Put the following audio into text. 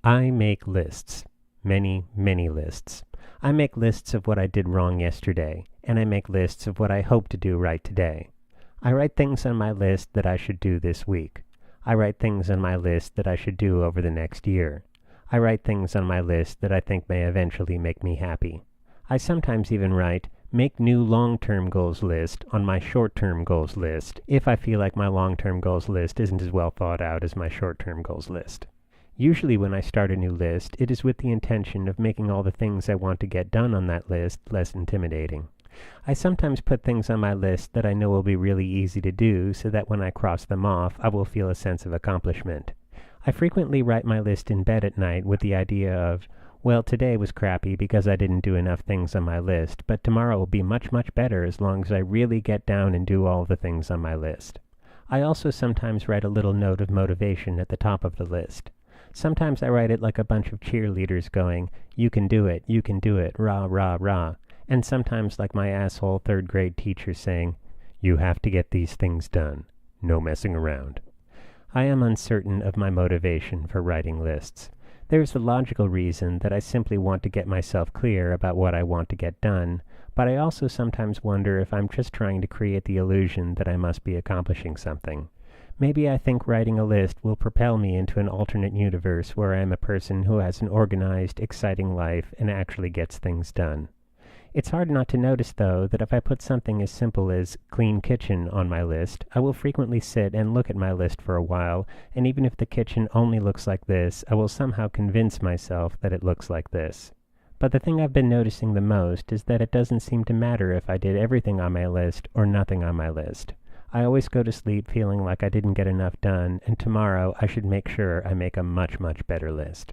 I make lists. Many, many lists. I make lists of what I did wrong yesterday, and I make lists of what I hope to do right today. I write things on my list that I should do this week. I write things on my list that I should do over the next year. I write things on my list that I think may eventually make me happy. I sometimes even write, make new long-term goals list on my short-term goals list if I feel like my long-term goals list isn't as well thought out as my short-term goals list. Usually when I start a new list, it is with the intention of making all the things I want to get done on that list less intimidating. I sometimes put things on my list that I know will be really easy to do so that when I cross them off, I will feel a sense of accomplishment. I frequently write my list in bed at night with the idea of, well, today was crappy because I didn't do enough things on my list, but tomorrow will be much, much better as long as I really get down and do all the things on my list. I also sometimes write a little note of motivation at the top of the list. Sometimes I write it like a bunch of cheerleaders going, you can do it, rah, rah, rah. And sometimes like my asshole third grade teacher saying, you have to get these things done. No messing around. I am uncertain of my motivation for writing lists. There's the logical reason that I simply want to get myself clear about what I want to get done, but I also sometimes wonder if I'm just trying to create the illusion that I must be accomplishing something. Maybe I think writing a list will propel me into an alternate universe where I am a person who has an organized, exciting life and actually gets things done. It's hard not to notice, though, that if I put something as simple as clean kitchen on my list, I will frequently sit and look at my list for a while, and even if the kitchen only looks like this, I will somehow convince myself that it looks like this. But the thing I've been noticing the most is that it doesn't seem to matter if I did everything on my list or nothing on my list. I always go to sleep feeling like I didn't get enough done, and tomorrow I should make sure I make a much, much better list.